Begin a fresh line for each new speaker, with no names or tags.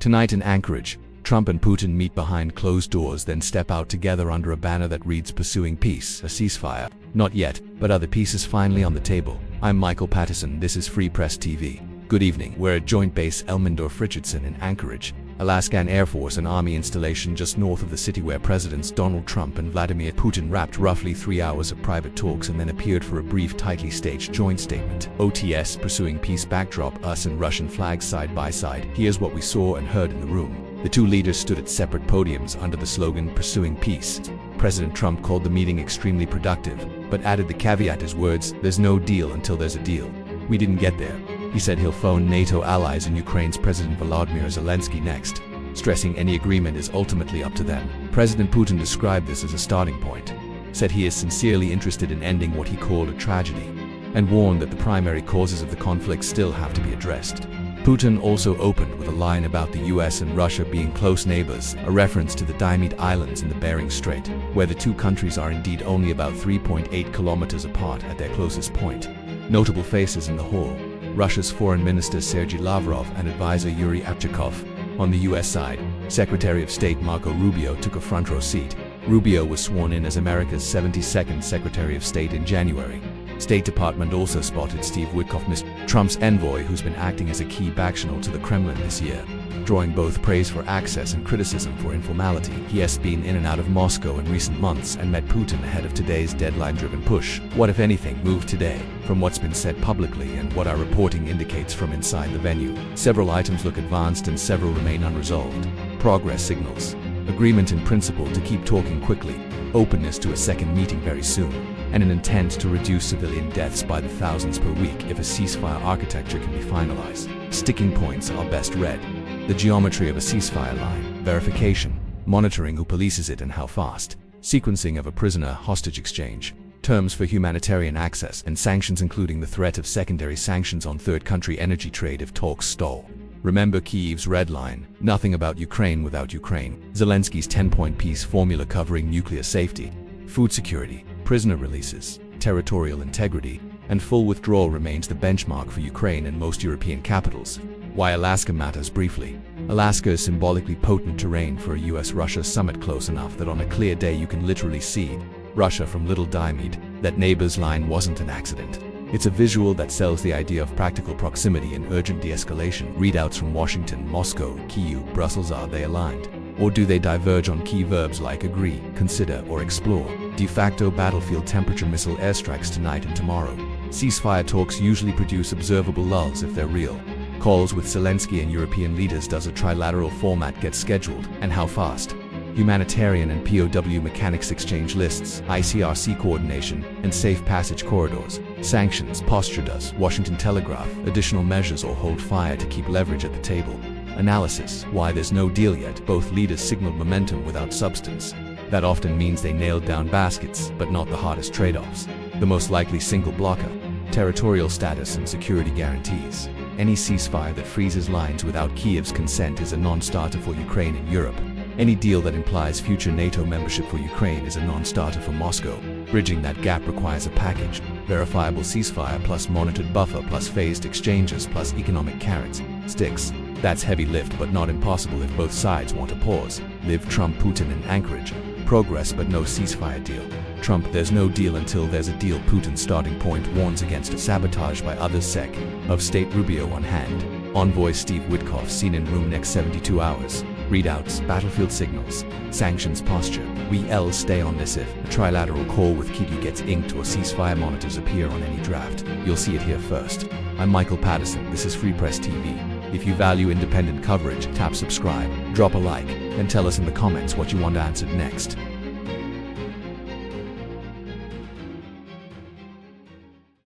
Tonight in Anchorage, Trump and Putin meet behind closed doors, then step out together under a banner that reads "Pursuing Peace, a Ceasefire." Not yet, but are the pieces finally on the table? I'm Michael Patterson, this is Free Press TV. Good evening. We're at Joint Base Elmendorf-Richardson in Anchorage, Alaskan Air Force and Army installation just north of the city, where Presidents Donald Trump and Vladimir Putin wrapped roughly 3 hours of private talks and then appeared for a brief, tightly staged joint statement. OTS, Pursuing Peace backdrop, us and Russian flags side by side. Here's what we saw and heard in the room. The two leaders stood at separate podiums under the slogan "Pursuing Peace." President Trump called the meeting extremely productive, but added the caveat his words, "There's no deal until there's a deal." We didn't get there. He said he'll phone NATO allies and Ukraine's President Vladimir Zelensky next, stressing any agreement is ultimately up to them. President Putin described this as a starting point, said he is sincerely interested in ending what he called a tragedy, and warned that the primary causes of the conflict still have to be addressed. Putin also opened with a line about the US and Russia being close neighbors, a reference to the Diomede Islands in the Bering Strait, where the two countries are indeed only about 3.8 kilometers apart at their closest point. Notable faces in the hall: Russia's Foreign Minister Sergei Lavrov and advisor Yuri Abchakov. On the US side, Secretary of State Marco Rubio took a front row seat. Rubio was sworn in as America's 72nd Secretary of State in January. State Department also spotted Steve Witkoff, Mr. Trump's envoy, who's been acting as a key backchannel to the Kremlin this year, drawing both praise for access and criticism for informality. He has been in and out of Moscow in recent months and met Putin ahead of today's deadline-driven push. What, if anything, moved today? From what's been said publicly and what our reporting indicates from inside the venue, several items look advanced and several remain unresolved. Progress signals: agreement in principle to keep talking quickly, openness to a second meeting very soon, and an intent to reduce civilian deaths by the thousands per week if a ceasefire architecture can be finalized. Sticking points are best read: the geometry of a ceasefire line, verification, monitoring who polices it and how fast, sequencing of a prisoner-hostage exchange, terms for humanitarian access, and sanctions, including the threat of secondary sanctions on third-country energy trade if talks stall. Remember Kyiv's red line: nothing about Ukraine without Ukraine. Zelensky's 10-point peace formula covering nuclear safety, food security, prisoner releases, territorial integrity, and full withdrawal remains the benchmark for Ukraine and most European capitals. Why Alaska matters briefly. Alaska is symbolically potent terrain for a US-Russia summit, close enough that on a clear day you can literally see Russia from Little Diomede. That neighbor's line wasn't an accident. It's a visual that sells the idea of practical proximity and urgent de-escalation. Readouts from Washington, Moscow, Kyiv, Brussels, are they aligned? Or do they diverge on key verbs like agree, consider, or explore? De facto battlefield temperature missile airstrikes tonight and tomorrow. Ceasefire talks usually produce observable lulls if they're real. Calls with Zelensky and European leaders: does a trilateral format get scheduled, and how fast? Humanitarian and POW mechanics exchange lists, ICRC coordination, and safe passage corridors. Sanctions, posture: does Washington telegraph additional measures or hold fire to keep leverage at the table? Analysis: why there's no deal yet. Both leaders signaled momentum without substance. That often means they nailed down baskets, but not the hardest trade-offs. The most likely single blocker: territorial status and security guarantees. Any ceasefire that freezes lines without Kyiv's consent is a non-starter for Ukraine and Europe. Any deal that implies future NATO membership for Ukraine is a non-starter for Moscow. Bridging that gap requires a package: verifiable ceasefire plus monitored buffer plus phased exchanges plus economic carrots. Sticks. That's heavy lift, but not impossible if both sides want a pause. Live Trump Putin in Anchorage. Progress but no ceasefire deal. Trump: there's no deal until there's a deal. Putin's starting point warns against a sabotage by others. Sec. of State Rubio on hand. Envoy Steve Witkoff seen in room next 72 hours. Readouts, battlefield signals, sanctions posture. We'll stay on this if a trilateral call with Kyiv gets inked or ceasefire monitors appear on any draft. You'll see it here first. I'm Michael Patterson, this is Free Press TV. If you value independent coverage, tap subscribe, drop a like, and tell us in the comments what you want answered next.